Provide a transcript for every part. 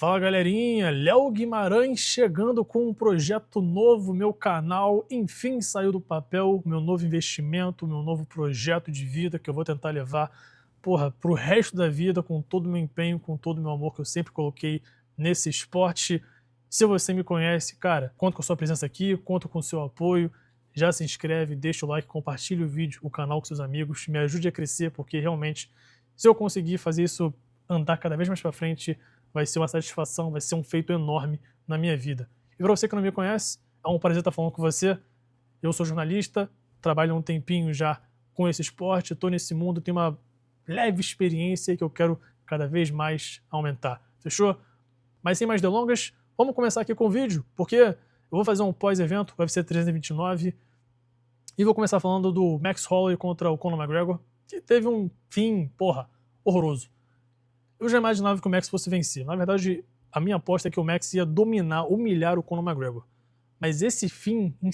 Fala galerinha, Léo Guimarães chegando com um projeto novo, meu canal enfim saiu do papel, meu novo investimento, meu novo projeto de vida que eu vou tentar levar, pro resto da vida com todo o meu empenho, com todo o meu amor que eu sempre coloquei nesse esporte. Se você me conhece, cara, conto com a sua presença aqui, conto com o seu apoio, já se inscreve, deixa o like, compartilha o vídeo, o canal com seus amigos, me ajude a crescer, porque realmente, se eu conseguir fazer isso andar cada vez mais pra frente, vai ser uma satisfação, vai ser um feito enorme na minha vida. E para você que não me conhece, é um prazer estar falando com você. Eu sou jornalista, trabalho há um tempinho já com esse esporte, estou nesse mundo, tenho uma leve experiência que eu quero cada vez mais aumentar. Fechou? Mas sem mais delongas, vamos começar aqui com o vídeo, porque eu vou fazer um pós-evento, UFC 329, e vou começar falando do Max Holloway contra o Conor McGregor, que teve um fim, horroroso. Eu já imaginava que o Max fosse vencer. Na verdade, a minha aposta é que o Max ia dominar, humilhar o Conor McGregor. Mas esse fim, em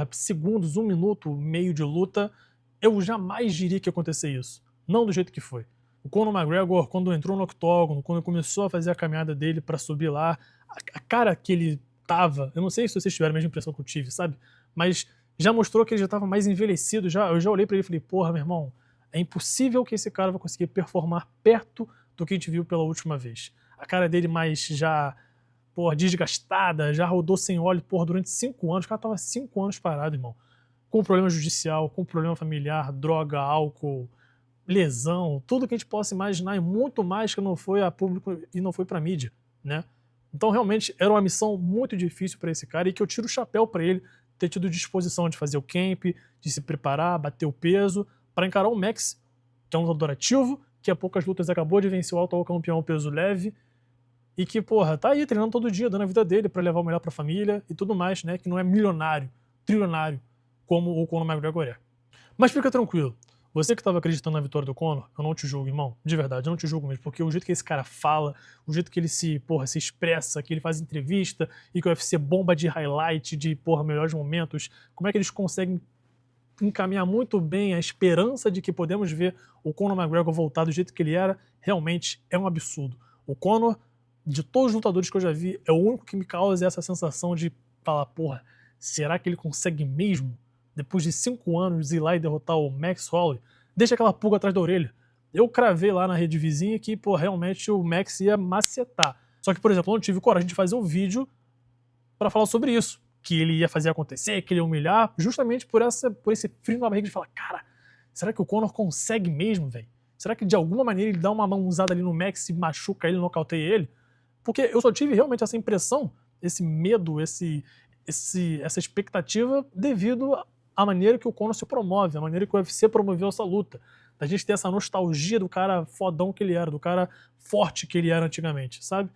segundos, 1 minuto, meio de luta, eu jamais diria que ia acontecer isso. Não do jeito que foi. O Conor McGregor, quando entrou no octógono, quando começou a fazer a caminhada dele pra subir lá, a cara que ele tava, eu não sei se vocês tiveram a mesma impressão que eu tive, sabe? Mas já mostrou que ele já tava mais envelhecido. Eu já olhei pra ele e falei, porra, meu irmão, é impossível que esse cara vai conseguir performar perto do que a gente viu pela última vez. A cara dele mais já, desgastada, já rodou sem óleo, durante 5 anos. O cara tava 5 anos parado, irmão. Com problema judicial, com problema familiar, droga, álcool, lesão, tudo que a gente possa imaginar e muito mais que não foi a público e não foi pra mídia, né? Então, realmente, era uma missão muito difícil para esse cara e que eu tiro o chapéu para ele ter tido disposição de fazer o camp, de se preparar, bater o peso, para encarar o Max, que é um lutador ativo, que há poucas lutas acabou de vencer o atual campeão peso leve e que, tá aí treinando todo dia, dando a vida dele pra levar o melhor pra família e tudo mais, né? Que não é milionário, trilionário, como o Conor McGregor é. Mas fica tranquilo, você que tava acreditando na vitória do Conor, eu não te julgo, irmão, de verdade, eu não te julgo mesmo, porque o jeito que esse cara fala, o jeito que ele se expressa, que ele faz entrevista e que o UFC bomba de highlight, de, melhores momentos, como é que eles conseguem encaminhar muito bem a esperança de que podemos ver o Conor McGregor voltar do jeito que ele era, realmente é um absurdo. O Conor, de todos os lutadores que eu já vi, é o único que me causa essa sensação de falar, será que ele consegue mesmo, depois de 5 anos, ir lá e derrotar o Max Holloway? Deixa aquela pulga atrás da orelha. Eu cravei lá na rede vizinha que, realmente o Max ia macetar. Só que, por exemplo, eu não tive coragem de fazer um vídeo para falar sobre isso, que ele ia fazer acontecer, que ele ia humilhar, justamente por esse frio na barriga de falar, cara, será que o Conor consegue mesmo, velho? Será que de alguma maneira ele dá uma mãozada ali no Max e machuca ele, nocauteia ele? Porque eu só tive realmente essa impressão, esse medo, essa expectativa devido à maneira que o Conor se promove, a maneira que o UFC promoveu essa luta. Da gente ter essa nostalgia do cara fodão que ele era, do cara forte que ele era antigamente, sabe?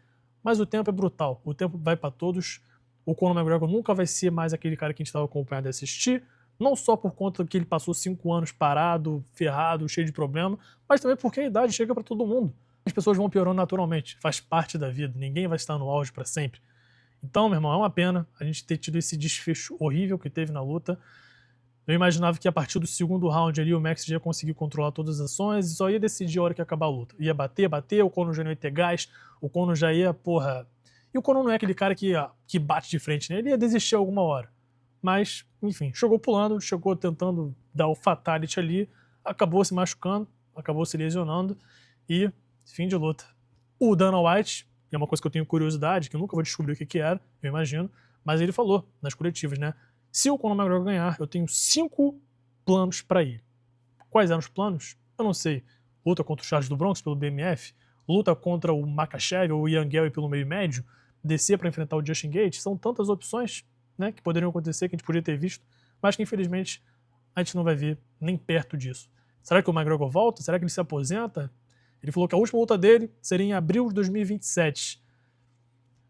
Mas o tempo é brutal, o tempo vai pra todos. O Conor McGregor nunca vai ser mais aquele cara que a gente estava acompanhado de assistir, não só por conta que ele passou 5 anos parado, ferrado, cheio de problema, mas também porque a idade chega para todo mundo. As pessoas vão piorando naturalmente, faz parte da vida, ninguém vai estar no auge para sempre. Então, meu irmão, é uma pena a gente ter tido esse desfecho horrível que teve na luta. Eu imaginava que a partir do segundo round ali o Max já ia conseguir controlar todas as ações e só ia decidir a hora que ia acabar a luta. Ia bater, o Conor já não ia ter gás, o Conor já ia, E o Conor não é aquele cara que bate de frente, né? Ele ia desistir alguma hora. Mas, enfim, chegou pulando, chegou tentando dar o fatality ali, acabou se machucando, acabou se lesionando e fim de luta. O Dana White, que é uma coisa que eu tenho curiosidade, que eu nunca vou descobrir o que era, eu imagino, mas ele falou nas coletivas, né? Se o Conor McGregor ganhar, eu tenho 5 planos pra ele. Quais eram os planos? Eu não sei. Luta contra o Charles do Bronx pelo BMF, luta contra o Makhachev ou o Ian Gary pelo meio médio, descer para enfrentar o Justin Gaethje, são tantas opções, né, que poderiam acontecer, que a gente podia ter visto, mas que infelizmente a gente não vai ver nem perto disso. Será que o McGregor volta? Será que ele se aposenta? Ele falou que a última luta dele seria em abril de 2027.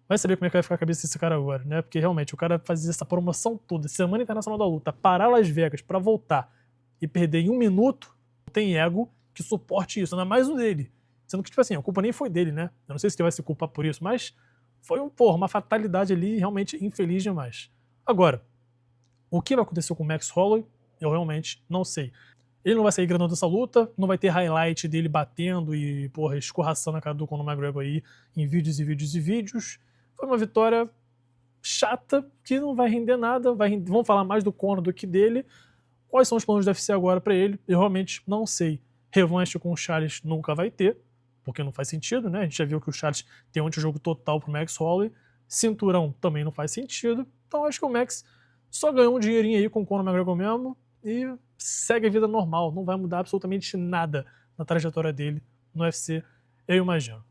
Vai saber como é que vai ficar a cabeça desse cara agora, né? Porque realmente o cara fazer essa promoção toda, Semana Internacional da Luta, parar Las Vegas para voltar e perder em 1 minuto, tem ego que suporte isso, ainda mais o dele. Sendo que, tipo assim, a culpa nem foi dele, né? Eu não sei se ele vai se culpar por isso, mas foi uma fatalidade ali realmente infeliz demais. Agora, o que vai acontecer com o Max Holloway, eu realmente não sei. Ele não vai sair grandão dessa luta, não vai ter highlight dele batendo e, porra, escorraçando a cara do Conor McGregor aí em vídeos e vídeos e vídeos. Foi uma vitória chata, que não vai render nada, vão falar mais do Conor do que dele. Quais são os planos do UFC agora pra ele? Eu realmente não sei. Revanche com o Charles nunca vai ter, porque não faz sentido, né? A gente já viu que o Charles tem um antijogo total pro Max Holloway. Cinturão também não faz sentido. Então acho que o Max só ganhou um dinheirinho aí com o Conor McGregor mesmo e segue a vida normal. Não vai mudar absolutamente nada na trajetória dele no UFC, eu imagino.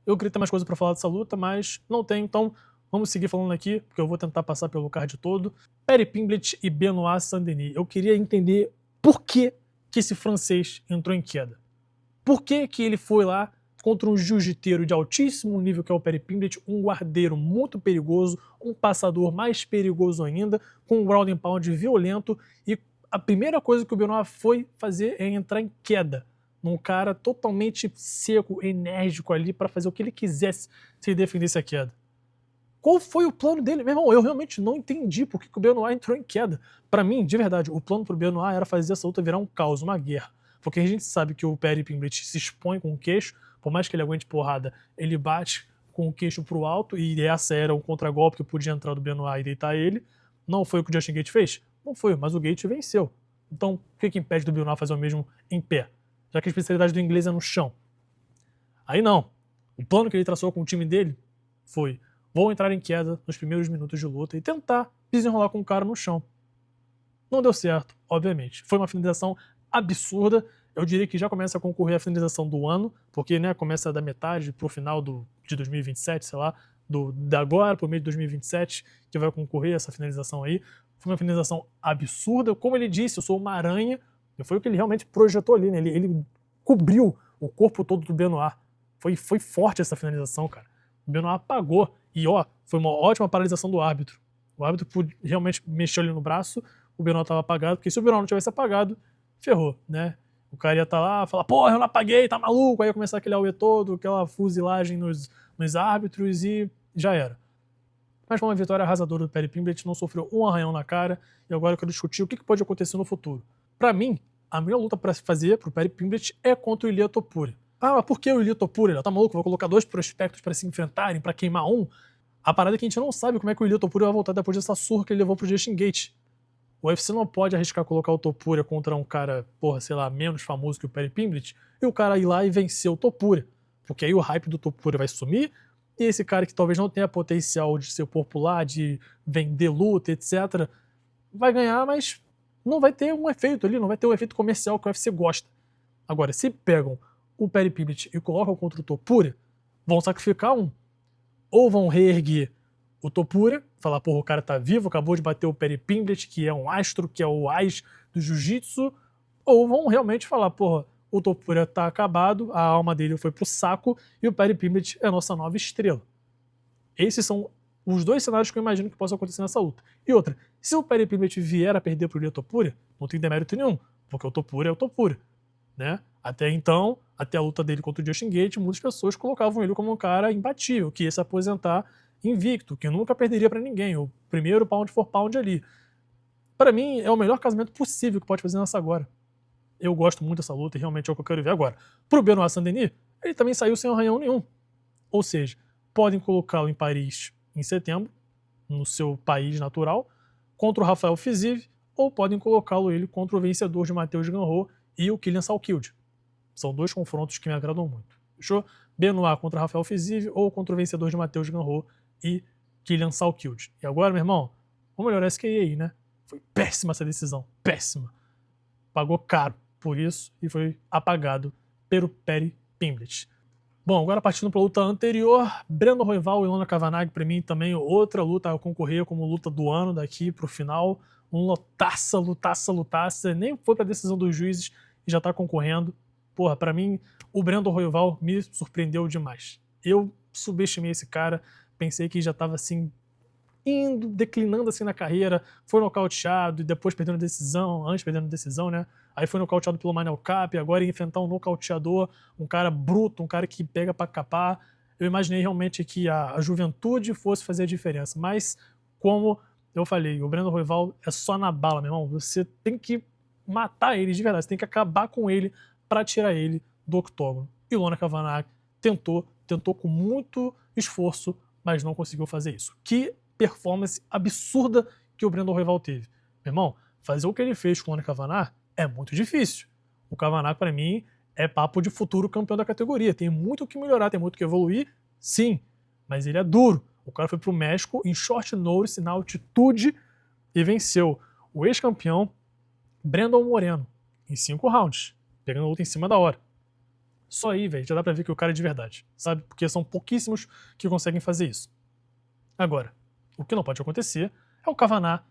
Eu queria ter mais coisa pra falar dessa luta, mas não tem, então vamos seguir falando aqui, porque eu vou tentar passar pelo card todo. Paddy Pimblett e Benoit Saint-Denis. Eu queria entender por que esse francês entrou em queda. Por que ele foi lá contra um jiu-jiteiro de altíssimo nível, que é o Paddy Pimblett, um guardeiro muito perigoso, um passador mais perigoso ainda, com um ground and pound violento, e a primeira coisa que o Benoit foi fazer é entrar em queda num cara totalmente seco, enérgico ali, para fazer o que ele quisesse se ele defendesse a queda. Qual foi o plano dele? Meu irmão, eu realmente não entendi por que o Benoit entrou em queda. Pra mim, de verdade, o plano pro Benoit era fazer essa luta virar um caos, uma guerra. Porque a gente sabe que o Paddy Pimblett se expõe com o queixo, por mais que ele aguente porrada, ele bate com o queixo pro alto, e essa era um contragolpe que podia entrar do Benoit e deitar ele. Não foi o que o Justin Gaethje fez? Não foi, mas o Gaethje venceu. Então, o que impede do Benoit fazer o mesmo em pé? Já que a especialidade do inglês é no chão. Aí não. O plano que ele traçou com o time dele foi: vou entrar em queda nos primeiros minutos de luta e tentar desenrolar com o cara no chão. Não deu certo, obviamente. Foi uma finalização absurda. Eu diria que já começa a concorrer à finalização do ano, porque né, começa da metade pro final de 2027, sei lá, da agora pro meio de 2027, que vai concorrer essa finalização aí. Foi uma finalização absurda. Como ele disse, eu sou uma aranha. E foi o que ele realmente projetou ali, né? Ele cobriu o corpo todo do Benoit. Foi forte essa finalização, cara. O Benoit apagou. E ó, foi uma ótima paralisação do árbitro. O árbitro realmente mexeu ali no braço, o Benoit estava apagado, porque se o Benoit não tivesse apagado, ferrou, né? O cara ia estar lá, falar, porra, eu não apaguei, tá maluco? Aí ia começar aquele auê todo, aquela fuzilagem nos árbitros e já era. Mas com uma vitória arrasadora do Paddy Pimblett, não sofreu um arranhão na cara, e agora eu quero discutir o que pode acontecer no futuro. Pra mim, a melhor luta pra se fazer pro Paddy Pimblett é contra o Ilia Topuria. Ah, mas por que o Ilia Topuria? Tá maluco? Vou colocar 2 prospectos pra se enfrentarem, pra queimar um? A parada é que a gente não sabe como é que o Ilia Topuria vai voltar depois dessa surra que ele levou pro Justin Gaethje. O UFC não pode arriscar colocar o Topuria contra um cara, porra, sei lá, menos famoso que o Paddy Pimblett, e o cara ir lá e vencer o Topuria. Porque aí o hype do Topuria vai sumir, e esse cara que talvez não tenha potencial de ser popular, de vender luta, etc., vai ganhar, mas não vai ter um efeito ali, não vai ter um efeito comercial que o UFC gosta. Agora, se pegam o Paddy Pimblett e colocam contra o Topuria, vão sacrificar um. Ou vão reerguer o Topuria, falar, porra, o cara tá vivo, acabou de bater o Paddy Pimblett, que é um astro, que é o ás do jiu-jitsu, ou vão realmente falar, porra, o Topuria tá acabado, a alma dele foi pro saco e o Paddy Pimblett é a nossa nova estrela. Esses são os 2 cenários que eu imagino que possam acontecer nessa luta. E outra, se o Paddy Pimblett vier a perder pro Ilia Topuria, não tem demérito nenhum, porque o Topuria é o Topuria, né? Até então, até a luta dele contra o Justin Gaethje, muitas pessoas colocavam ele como um cara imbatível, que ia se aposentar invicto, que nunca perderia pra ninguém, o primeiro pound for pound ali. Pra mim, é o melhor casamento possível que pode fazer nessa agora. Eu gosto muito dessa luta e realmente é o que eu quero ver agora. Pro Benoit Saint-Denis, ele também saiu sem arranhão nenhum. Ou seja, podem colocá-lo em Paris em setembro, no seu país natural, contra o Rafael Fiziev, ou podem colocá-lo ele contra o vencedor de Matheus Gamrot e o Killian Salkilde. São 2 confrontos que me agradam muito. Fechou? Benoit contra Rafael Fiziev ou contra o vencedor de Matheus Gamrot e Killian Salkilde. E agora, meu irmão, vamos melhorar esse QI aí, né? Foi péssima essa decisão. Péssima. Pagou caro por isso e foi apagado pelo Paddy Pimblett. Bom, agora partindo para a luta anterior, Brandon Royval e Ilona Kavanagh, para mim também outra luta a concorrer como luta do ano daqui pro final. Um lutaça. Nem foi para decisão dos juízes e já tá concorrendo. Porra, para mim, o Brandon Royval me surpreendeu demais. Eu subestimei esse cara, pensei que já tava assim, declinando assim na carreira, foi nocauteado e depois perdendo decisão, antes perdendo decisão, né? Aí foi nocauteado pelo Manel Kape, agora ia enfrentar um nocauteador, um cara bruto, um cara que pega pra capar. Eu imaginei realmente que a juventude fosse fazer a diferença, mas como eu falei, o Brandon Royval é só na bala, meu irmão. Você tem que matar ele de verdade, você tem que acabar com ele para tirar ele do octógono. E o Lona Kavanagh tentou com muito esforço, mas não conseguiu fazer isso. Que performance absurda que o Brandon Royval teve. Meu irmão, fazer o que ele fez com o Lona Kavanagh é muito difícil. O Kavanagh, para mim, é papo de futuro campeão da categoria. Tem muito o que melhorar, tem muito o que evoluir, sim, mas ele é duro. O cara foi pro México em short notice, na altitude, e venceu o ex-campeão Brandon Moreno em 5 rounds, pegando a luta em cima da hora. Só aí, velho, já dá pra ver que o cara é de verdade, sabe? Porque são pouquíssimos que conseguem fazer isso. Agora, o que não pode acontecer é o Kavanagh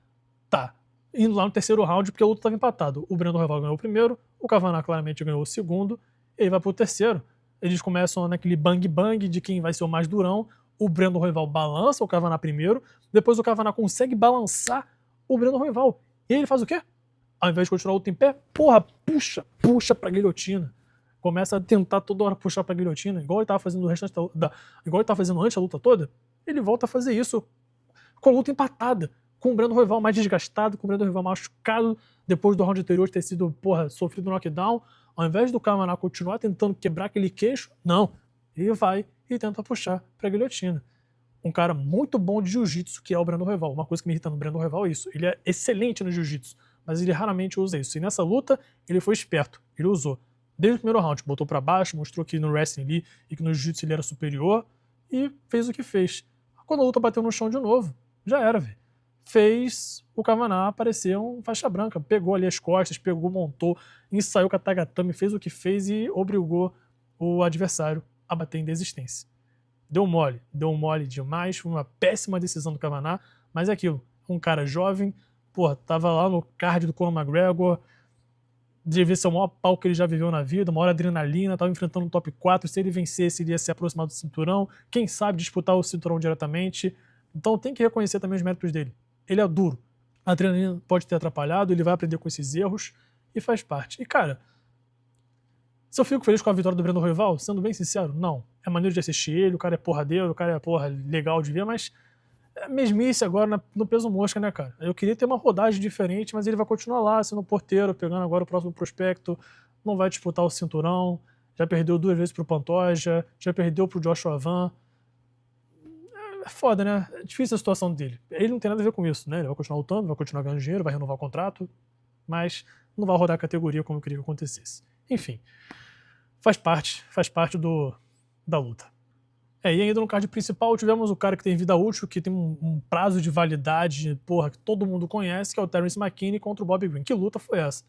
indo lá no terceiro round porque a luta estava empatada. O Brandon Royval ganhou o primeiro, o Kavanagh claramente ganhou o segundo, e ele vai pro terceiro. Eles começam naquele bang-bang de quem vai ser o mais durão. O Brandon Royval balança o Kavanagh primeiro, depois o Kavanagh consegue balançar o Brandon Royval. E ele faz o quê? Ao invés de continuar a luta em pé, porra, puxa pra guilhotina. Começa a tentar toda hora puxar pra guilhotina, igual ele tava fazendo igual ele tava fazendo antes da luta toda. Ele volta a fazer isso com a luta empatada, com o Brandon Royval mais desgastado, com o Brandon Royval machucado depois do round anterior ter sido, sofrido knockdown. Ao invés do Kavanagh continuar tentando quebrar aquele queixo, não. Ele vai e tenta puxar pra guilhotina. Um cara muito bom de jiu-jitsu, que é o Brandon Royval. Uma coisa que me irrita no Brandon Royval é isso. Ele é excelente no jiu-jitsu, mas ele raramente usa isso. E nessa luta, ele foi esperto. Ele usou. Desde o primeiro round, botou pra baixo, mostrou que no wrestling ali e que no jiu-jitsu ele era superior e fez o que fez. Quando a luta bateu no chão de novo, já era, velho. Fez o Kavanagh aparecer um faixa branca. Pegou ali as costas, montou, ensaiou com a tagatame, fez o que fez e obrigou o adversário a bater em desistência. Deu mole demais, foi uma péssima decisão do Kavanagh, mas é aquilo, um cara jovem, tava lá no card do Conor McGregor, devia ser o maior pau que ele já viveu na vida, maior adrenalina, tava enfrentando o top 4, se ele vencesse, ele ia se aproximar do cinturão, quem sabe disputar o cinturão diretamente, então tem que reconhecer também os méritos dele. Ele é duro, a adrenalina pode ter atrapalhado, ele vai aprender com esses erros e faz parte. E cara, se eu fico feliz com a vitória do Brandon Royval, sendo bem sincero, não. É maneiro de assistir ele, o cara é porradeiro, o cara é legal de ver, mas é mesmice agora no peso mosca, né, cara? Eu queria ter uma rodagem diferente, mas ele vai continuar lá, sendo porteiro, pegando agora o próximo prospecto, não vai disputar o cinturão, já perdeu 2 vezes pro Pantoja, já perdeu pro Joshua Van. É foda, né? É difícil a situação dele. Ele não tem nada a ver com isso, né? Ele vai continuar lutando, vai continuar ganhando dinheiro, vai renovar o contrato, mas não vai rodar a categoria como eu queria que acontecesse. Enfim, faz parte da luta. E ainda no card principal tivemos o cara que tem vida útil, que tem um prazo de validade, que todo mundo conhece, que é o Terence McKinney contra o Bobby Green. Que luta foi essa?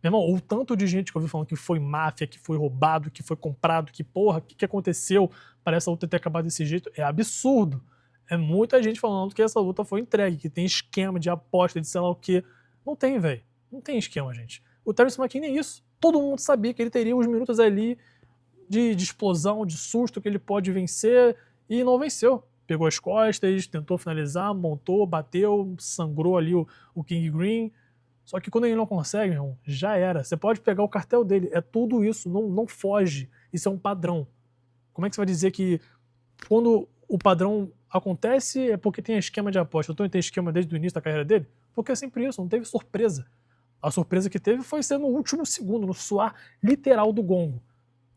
Meu irmão, o tanto de gente que eu vi falando que foi máfia, que foi roubado, que foi comprado, o que aconteceu para essa luta ter acabado desse jeito, é absurdo. É muita gente falando que essa luta foi entregue, que tem esquema de aposta, de sei lá o quê. Não tem, velho. Não tem esquema, gente. O Terence McKinney é isso. Todo mundo sabia que ele teria uns minutos ali de explosão, de susto, que ele pode vencer, e não venceu. Pegou as costas, tentou finalizar, montou, bateu, sangrou ali o King Green. Só que quando ele não consegue, meu irmão, já era. Você pode pegar o cartel dele, é tudo isso, não foge. Isso é um padrão. Como é que você vai dizer que quando o padrão acontece é porque tem esquema de aposta? Então ele tem esquema desde o início da carreira dele? Porque é sempre isso, não teve surpresa. A surpresa que teve foi ser no último segundo, no suar literal do gongo.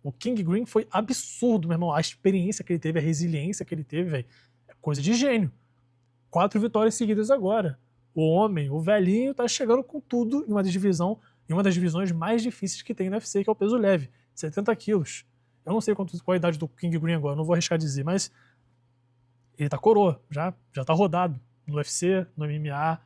O King Green foi absurdo, meu irmão. A experiência que ele teve, a resiliência que ele teve, velho, é coisa de gênio. 4 vitórias seguidas agora. O homem, o velhinho, tá chegando com tudo em uma das divisões mais difíceis que tem no UFC, que é o peso leve, 70 quilos. Eu não sei qual a idade do King Green agora, não vou arriscar dizer, mas ele tá coroa, já tá rodado no UFC, no MMA.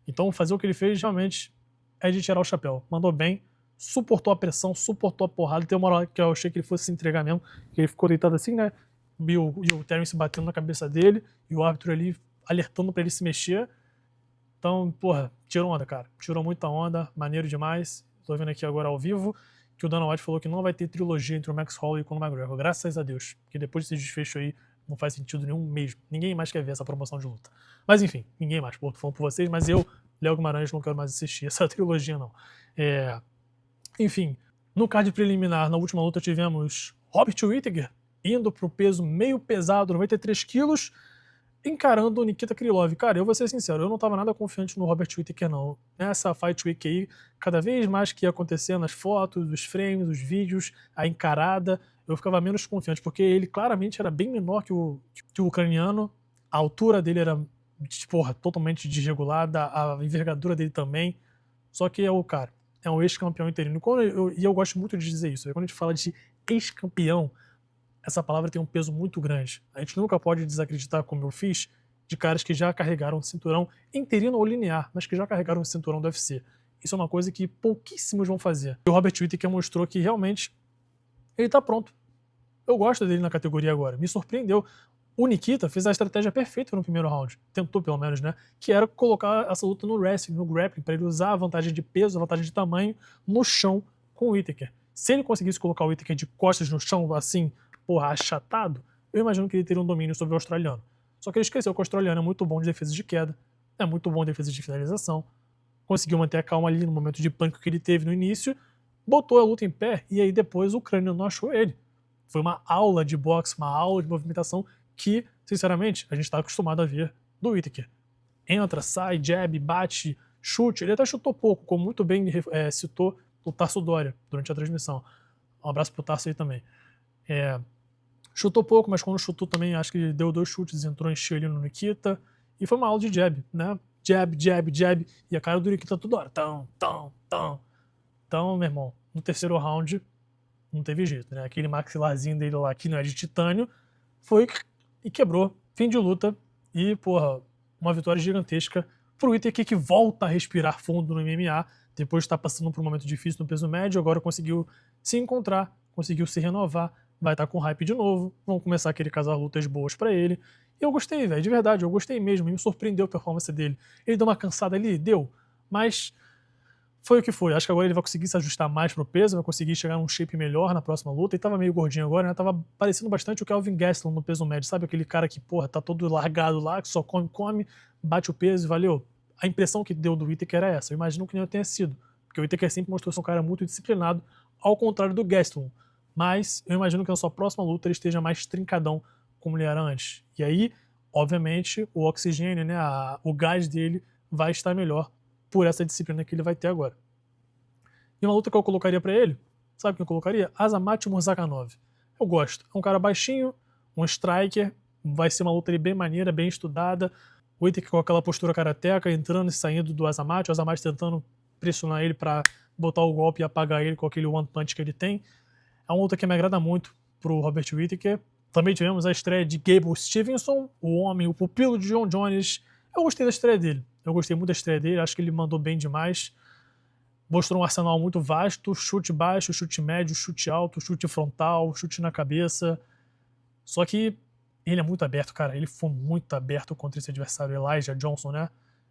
Então fazer o que ele fez realmente é de tirar o chapéu. Mandou bem, suportou a pressão, suportou a porrada. Tem uma hora que eu achei que ele fosse se entregar mesmo, que ele ficou deitado assim, né? E o Terence batendo na cabeça dele, e o árbitro ali alertando pra ele se mexer. Então, tirou onda, cara. Tirou muita onda, maneiro demais. Tô vendo aqui agora ao vivo que o Dana White falou que não vai ter trilogia entre o Max Holloway e o Conor McGregor. Graças a Deus. Porque depois desse desfecho aí, não faz sentido nenhum mesmo. Ninguém mais quer ver essa promoção de luta. Mas enfim, ninguém mais. Tô falando por vocês, mas eu, Léo Guimarães, não quero mais assistir essa trilogia, não. Enfim, no card preliminar, na última luta, tivemos Robert Whittaker indo pro peso meio pesado, 93 quilos, encarando o Nikita Krylov. Cara, eu vou ser sincero, eu não tava nada confiante no Robert Whittaker, não. Nessa Fight Week aí, cada vez mais que ia acontecendo as fotos, os frames, os vídeos, a encarada, eu ficava menos confiante, porque ele claramente era bem menor que o ucraniano, a altura dele era, porra, totalmente desregulada, a envergadura dele também, só que é o cara, é um ex-campeão interino. E eu gosto muito de dizer isso, quando a gente fala de ex-campeão, essa palavra tem um peso muito grande. A gente nunca pode desacreditar, como eu fiz, de caras que já carregaram o cinturão interino ou linear, mas que já carregaram o cinturão do UFC. Isso é uma coisa que pouquíssimos vão fazer. E o Robert Whittaker mostrou que realmente ele tá pronto. Eu gosto dele na categoria agora. Me surpreendeu. O Nikita fez a estratégia perfeita no primeiro round. Tentou, pelo menos, né? Que era colocar essa luta no wrestling, no grappling, para ele usar a vantagem de peso, a vantagem de tamanho no chão com o Whittaker. Se ele conseguisse colocar o Whittaker de costas no chão, assim, porra, achatado, eu imagino que ele teria um domínio sobre o australiano. Só que ele esqueceu que o australiano é muito bom de defesa de queda, é muito bom de defesa de finalização, conseguiu manter a calma ali no momento de pânico que ele teve no início, botou a luta em pé e aí depois o ucraniano não achou ele. Foi uma aula de boxe, uma aula de movimentação que, sinceramente, a gente está acostumado a ver do Whittaker. Entra, sai, jab, bate, chute. Ele até chutou pouco, como muito bem citou o Tarso Dória durante a transmissão. Um abraço pro Tarso aí também. Chutou pouco, mas quando chutou também, acho que deu 2 chutes, entrou, encheu ali no Nikita. E foi uma aula de jab, né? Jab, jab, jab. E a cara do Nikita toda hora. Tão, tão, tão. Então, meu irmão, no terceiro round, não teve jeito, né? Aquele maxilarzinho dele lá, que não é de titânio, foi e quebrou. Fim de luta. E, porra, uma vitória gigantesca pro Whittaker, que volta a respirar fundo no MMA, depois de estar passando por um momento difícil no peso médio, agora conseguiu se encontrar, conseguiu se renovar, vai estar com hype de novo, vão começar a querer casar lutas boas pra ele. E eu gostei, velho, de verdade, eu gostei mesmo, me surpreendeu a performance dele. Ele deu uma cansada ali, deu, mas foi o que foi. Acho que agora ele vai conseguir se ajustar mais pro peso, vai conseguir chegar num shape melhor na próxima luta. Ele tava meio gordinho agora, né? Tava parecendo bastante o Kelvin Gastelum no peso médio, sabe? Aquele cara que, porra, tá todo largado lá, que só come, bate o peso e valeu. A impressão que deu do Whittaker era essa. Eu imagino que não tenha sido, porque o Whittaker sempre mostrou ser um cara muito disciplinado, ao contrário do Gastelum. Mas eu imagino que na sua próxima luta ele esteja mais trincadão como ele era antes. E aí, obviamente, o oxigênio, né, o gás dele vai estar melhor por essa disciplina que ele vai ter agora. E uma luta que eu colocaria pra ele, sabe quem eu colocaria? Azamat Murzakanov. Eu gosto. É um cara baixinho, um striker, vai ser uma luta ali bem maneira, bem estudada. O Whittaker com aquela postura karateca, entrando e saindo do Azamat, o Azamat tentando pressionar ele pra botar o golpe e apagar ele com aquele one punch que ele tem. É uma luta que me agrada muito pro Robert Whittaker. Também tivemos a estreia de Gable Stevenson, o homem, o pupilo de John Jones. Eu gostei da estreia dele. Eu gostei muito da estreia dele, acho que ele mandou bem demais. Mostrou um arsenal muito vasto, chute baixo, chute médio, chute alto, chute frontal, chute na cabeça. Só que ele é muito aberto, cara. Ele foi muito aberto contra esse adversário, Elijah Johnson, né?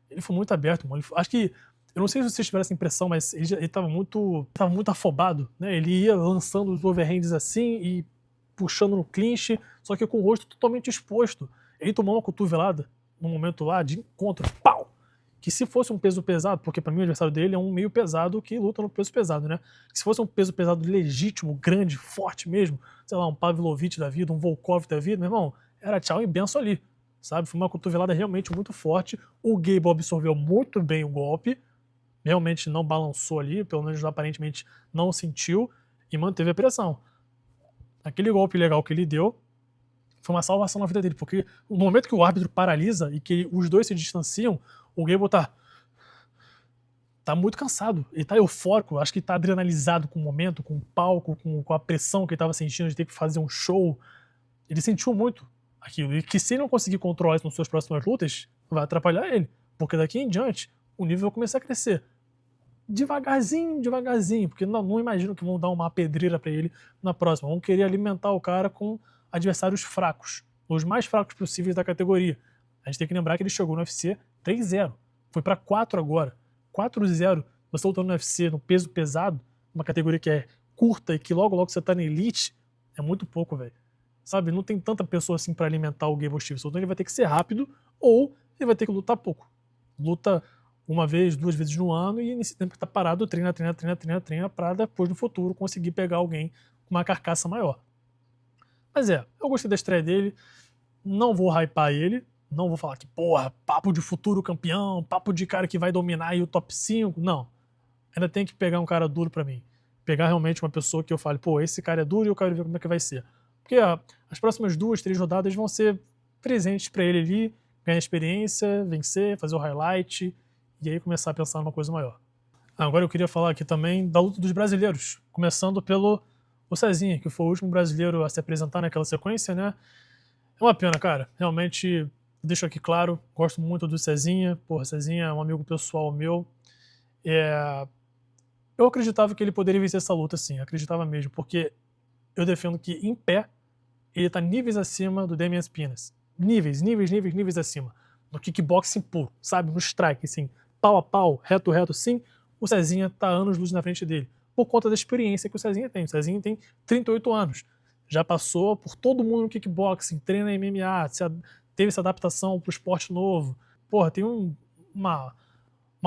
Ele foi muito aberto, mano. Acho que, eu não sei se vocês tiveram essa impressão, mas ele tava muito afobado, né? Ele ia lançando os overhands assim e puxando no clinch, só que com o rosto totalmente exposto. Ele tomou uma cotovelada no momento lá de encontro, pau! Que se fosse um peso pesado, porque pra mim o adversário dele é um meio pesado que luta no peso pesado, né? Que se fosse um peso pesado legítimo, grande, forte mesmo, sei lá, um Pavlovich da vida, um Volkov da vida, meu irmão, era tchau e benção ali, sabe? Foi uma cotovelada realmente muito forte. O Gable absorveu muito bem o golpe, realmente não balançou ali, pelo menos aparentemente não sentiu, e manteve a pressão. Aquele golpe legal que ele deu foi uma salvação na vida dele, porque no momento que o árbitro paralisa e que os dois se distanciam, o Gable tá muito cansado, ele tá eufórico, acho que tá adrenalizado com o momento, com o palco, com a pressão que ele tava sentindo de ter que fazer um show. Ele sentiu muito aquilo, e que se ele não conseguir controlar isso nas suas próximas lutas, vai atrapalhar ele, porque daqui em diante o nível vai começar a crescer. Devagarzinho, devagarzinho, porque não imagino que vão dar uma pedreira pra ele na próxima, vão querer alimentar o cara com adversários fracos, os mais fracos possíveis da categoria. A gente tem que lembrar que ele chegou no UFC 3-0, foi pra 4 agora, 4-0, você lutando no UFC no peso pesado, uma categoria que é curta e que logo logo você tá na elite, é muito pouco, velho. Sabe, não tem tanta pessoa assim pra alimentar o Gable Stevenson, então ele vai ter que ser rápido ou ele vai ter que lutar pouco. Luta uma vez, 2 vezes no ano e nesse tempo que tá parado, treina pra depois no futuro conseguir pegar alguém com uma carcaça maior. Mas eu gostei da estreia dele, não vou hypar ele, Não vou falar que, porra, papo de futuro campeão, papo de cara que vai dominar aí o top 5. Não. Ainda tem que pegar um cara duro pra mim. Pegar realmente uma pessoa que eu fale, pô, esse cara é duro e eu quero ver como é que vai ser. Porque as próximas 2, 3 rodadas vão ser presentes pra ele ali, ganhar experiência, vencer, fazer o highlight e aí começar a pensar numa coisa maior. Agora eu queria falar aqui também da luta dos brasileiros, começando pelo o Cezinha, que foi o último brasileiro a se apresentar naquela sequência, né? É uma pena, cara. Realmente, deixo aqui claro, gosto muito do Cezinha. Porra, Cezinha é um amigo pessoal meu. Eu acreditava que ele poderia vencer essa luta, sim. Acreditava mesmo, porque eu defendo que em pé ele tá níveis acima do Damian Pinas. Níveis acima. No kickboxing puro, sabe? No strike, assim, pau a pau, reto, sim. O Cezinha tá anos-luz na frente dele. Por conta da experiência que o Cezinha tem. O Cezinha tem 38 anos. Já passou por todo mundo no kickboxing, treina MMA, teve essa adaptação pro esporte novo. Porra, tem uma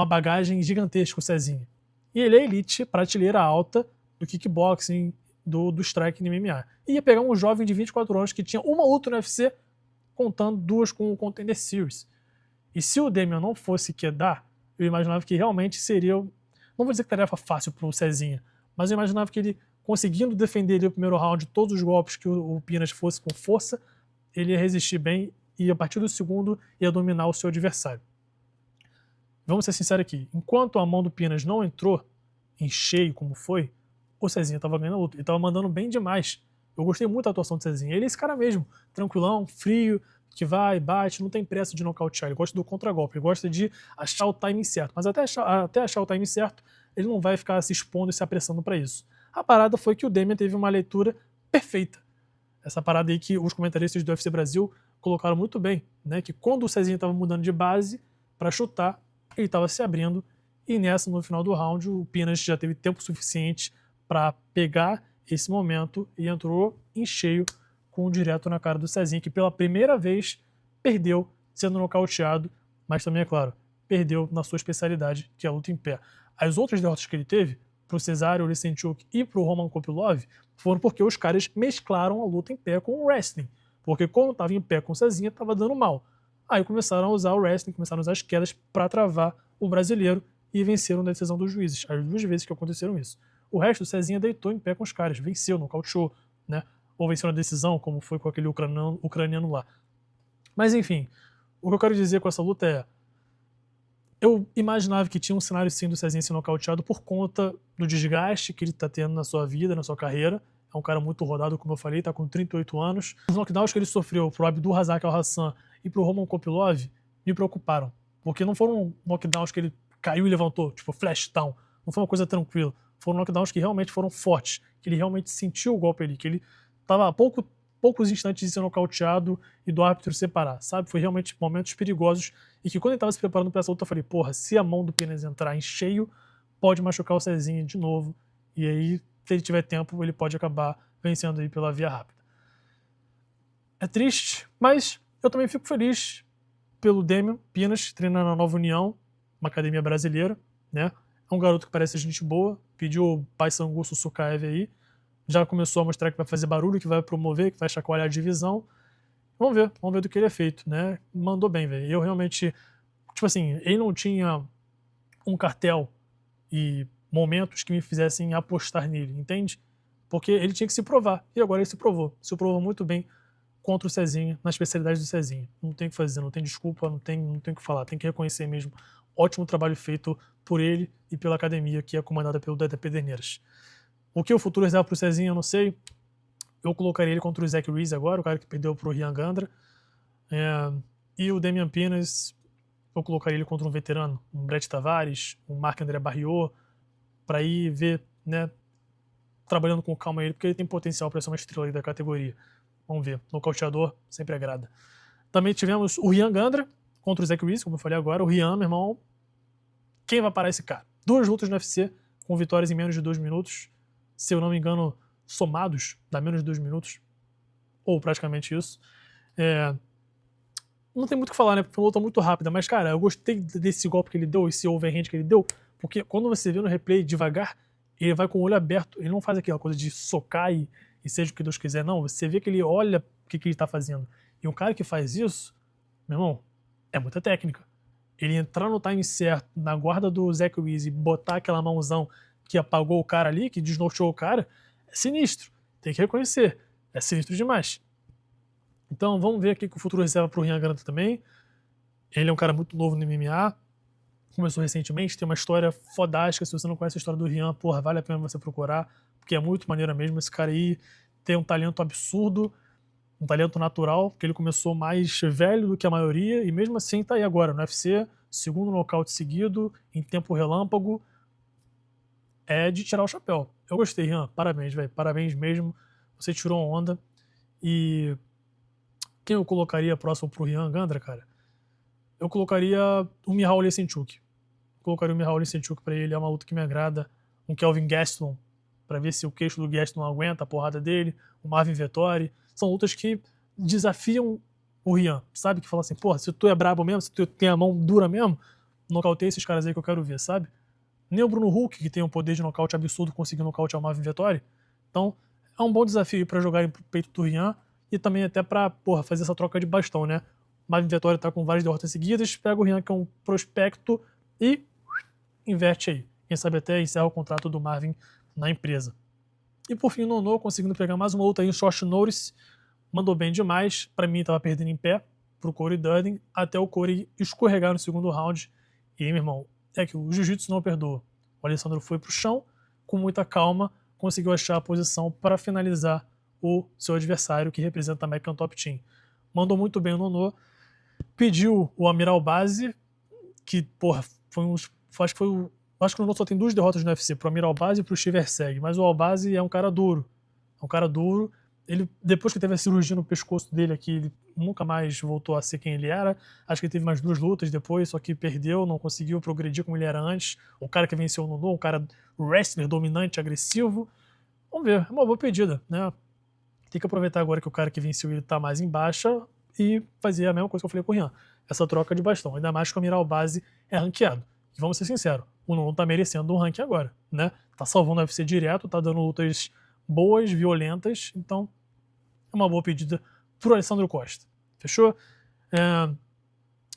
bagagem gigantesca o Cezinha. E ele é elite, prateleira alta do kickboxing, do strike no MMA. E ia pegar um jovem de 24 anos que tinha uma luta no UFC, contando 2 com o Contender Series. E se o Damian não fosse quedar, eu imaginava que realmente seria, não vou dizer que tarefa fácil pro Cezinha, mas eu imaginava que ele, conseguindo defender ali o primeiro round, todos os golpes que o Pinas fosse com força, ele ia resistir bem e a partir do segundo ia dominar o seu adversário. Vamos ser sinceros aqui, enquanto a mão do Pinas não entrou em cheio como foi, o Cezinha estava ganhando a luta, ele estava mandando bem demais. Eu gostei muito da atuação do Cezinha, ele é esse cara mesmo, tranquilão, frio, que vai, bate, não tem pressa de nocautear, ele gosta do contragolpe, ele gosta de achar o timing certo, mas até achar o timing certo, ele não vai ficar se expondo e se apressando para isso. A parada foi que o Damian teve uma leitura perfeita. Essa parada aí que os comentaristas do UFC Brasil colocaram muito bem, né? Que quando o Cezinha estava mudando de base para chutar, ele estava se abrindo e nessa, no final do round, o Pinas já teve tempo suficiente para pegar esse momento e entrou em cheio com o direto na cara do Cezinha, que pela primeira vez perdeu sendo nocauteado, mas também, é claro, perdeu na sua especialidade, que é a luta em pé. As outras derrotas que ele teve, pro Cesaro Oleksiejczuk e pro Roman Kopylov, foram porque os caras mesclaram a luta em pé com o wrestling. Porque quando tava em pé com o Cezinha, tava dando mal. Aí começaram a usar o wrestling, começaram a usar as quedas para travar o brasileiro e venceram na decisão dos juízes. As 2 vezes que aconteceram isso. O resto, o Cezinha deitou em pé com os caras, venceu, nocauteou, né? Ou venceu na decisão, como foi com aquele ucraniano lá. Mas enfim, o que eu quero dizer com essa luta é: eu imaginava que tinha um cenário sim do Cezinha ser nocauteado por conta do desgaste que ele tá tendo na sua vida, na sua carreira. É um cara muito rodado, como eu falei, tá com 38 anos. Os knockdowns que ele sofreu pro Abdul Razak Al-Hassan e pro Roman Kopylov me preocuparam. Porque não foram knockdowns que ele caiu e levantou, tipo flash down. Não foi uma coisa tranquila. Foram knockdowns que realmente foram fortes, que ele realmente sentiu o golpe ali, que ele tava a poucos instantes de ser nocauteado e do árbitro separar, sabe? Foi realmente momentos perigosos e que quando ele tava se preparando para essa luta, eu falei, porra, se a mão do Pinas entrar em cheio, pode machucar o Cezinha de novo. E aí, se ele tiver tempo, ele pode acabar vencendo aí pela via rápida. É triste, mas eu também fico feliz pelo Damian Pinas, treinando na Nova União, uma academia brasileira, né? É um garoto que parece gente boa, pediu o pai Sanguço Sukaev aí, já começou a mostrar que vai fazer barulho, que vai promover, que vai chacoalhar a divisão. Vamos ver do que ele é feito, né? Mandou bem, velho. Eu realmente, tipo assim, ele não tinha um cartel e momentos que me fizessem apostar nele, entende? Porque ele tinha que se provar, e agora ele se provou muito bem contra o Cezinha, na especialidade do Cezinha. Não tem o que fazer, não tem desculpa, não tem o que falar, tem que reconhecer mesmo. Ótimo trabalho feito por ele e pela academia, que é comandada pelo Dedé Pederneiras. O que o futuro reserva pro Cezinha, eu não sei. Eu colocaria ele contra o Zach Reese agora, o cara que perdeu pro Ryan Gandra. E o Damian Pinas, eu colocaria ele contra um veterano, um Brett Tavares, um Marc-André Barriot, para ir ver, né, trabalhando com calma ele, porque ele tem potencial para ser uma estrela aí da categoria. Vamos ver. Nocauteador sempre agrada. Também tivemos o Ryan Gandra contra o Zach Reese, como eu falei agora. O Ryan, meu irmão, quem vai parar esse cara? 2 lutas no UFC, com vitórias em menos de 2 minutos. Se eu não me engano, somados, dá menos de 2 minutos. Ou praticamente isso. Não tem muito o que falar, né? Porque foi uma luta muito rápida. Mas, cara, eu gostei desse golpe que ele deu, esse overhand que ele deu. Porque quando você vê no replay devagar, ele vai com o olho aberto. Ele não faz aquela coisa de socar e seja o que Deus quiser. Não, você vê que ele olha o que ele tá fazendo. E um cara que faz isso, meu irmão, é muita técnica. Ele entrar no time certo, na guarda do Zach Wilson e botar aquela mãozão que apagou o cara ali, que desnorteou o cara, é sinistro. Tem que reconhecer. É sinistro demais. Então vamos ver aqui que o futuro reserva pro Ryan Garanta também. Ele é um cara muito novo no MMA. Começou recentemente, tem uma história fodástica. Se você não conhece a história do Ryan, porra, vale a pena você procurar, porque é muito maneira mesmo. Esse cara aí tem um talento absurdo, um talento natural, porque ele começou mais velho do que a maioria, e mesmo assim tá aí agora no UFC, segundo nocaute seguido, em tempo relâmpago. É de tirar o chapéu. Eu gostei, Ryan. Parabéns, velho. Parabéns mesmo. Você tirou onda. E quem eu colocaria próximo pro Ryan Gandra, cara? Eu colocaria o Michał Lesenchuk. Colocaria o Michał Lesenchuk pra ele, é uma luta que me agrada. Um Kelvin Gastelum, pra ver se o queixo do Gastelum aguenta a porrada dele. O Marvin Vettori. São lutas que desafiam o Ryan, sabe? Que fala assim, porra, se tu é brabo mesmo, se tu tem a mão dura mesmo, nocauteia esses caras aí que eu quero ver, sabe? Nem o Bruno Huck, que tem um poder de nocaute absurdo, conseguiu nocautear o Marvin Vettori. Então, é um bom desafio para jogar pro peito do Ryan e também até pra, porra, fazer essa troca de bastão, né? O Marvin Vettori tá com várias derrotas seguidas, pega o Ryan, que é um prospecto, e inverte aí. Quem sabe até encerra o contrato do Marvin na empresa. E por fim, o Nono conseguindo pegar mais uma luta aí em short notice, mandou bem demais. Para mim, tava perdendo em pé pro Corey Durden, até o Corey escorregar no segundo round. E aí, meu irmão, é que o jiu-jitsu não perdoa. O Alessandro foi pro chão, com muita calma, conseguiu achar a posição para finalizar o seu adversário, que representa a American Top Team. Mandou muito bem o Nono, pediu o Amiral Base, que, porra, foi uns. Acho que foi o. Acho que o Nono só tem 2 derrotas no UFC, pro Amiral Base e pro Chiverseg, mas o Albazi é um cara duro. É um cara duro. Ele, depois que teve a cirurgia no pescoço dele aqui, ele nunca mais voltou a ser quem ele era. Acho que ele teve mais 2 lutas depois, só que perdeu, não conseguiu progredir como ele era antes. O cara que venceu o Nono, um cara wrestler dominante, agressivo. Vamos ver, é uma boa pedida, né? Tem que aproveitar agora que o cara que venceu ele tá mais em baixa e fazer a mesma coisa que eu falei com o Ryan. Essa troca de bastão. Ainda mais que o Amiral Base é ranqueado. E vamos ser sinceros, o Nono tá merecendo um ranking agora, né? Tá salvando o UFC direto, tá dando lutas boas, violentas, então é uma boa pedida pro Alessandro Costa. Fechou?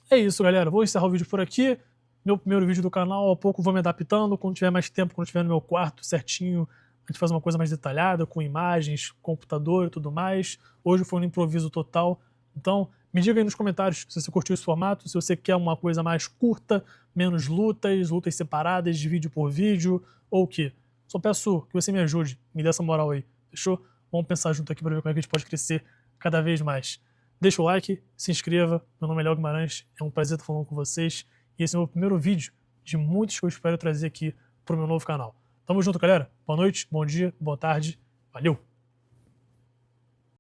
É isso, galera. Vou encerrar o vídeo por aqui. Meu primeiro vídeo do canal, a pouco vou me adaptando. Quando tiver mais tempo, quando tiver no meu quarto certinho, a gente faz uma coisa mais detalhada, com imagens, computador e tudo mais. Hoje foi um improviso total. Então, me diga aí nos comentários se você curtiu esse formato, se você quer uma coisa mais curta, menos lutas, lutas separadas, de vídeo por vídeo, ou o quê. Só peço que você me ajude, me dê essa moral aí, fechou? Vamos pensar junto aqui para ver como é que a gente pode crescer cada vez mais. Deixa o like, se inscreva. Meu nome é Léo Guimarães, é um prazer estar falando com vocês. E esse é o meu primeiro vídeo de muitos que eu espero trazer aqui para o meu novo canal. Tamo junto, galera. Boa noite, bom dia, boa tarde. Valeu!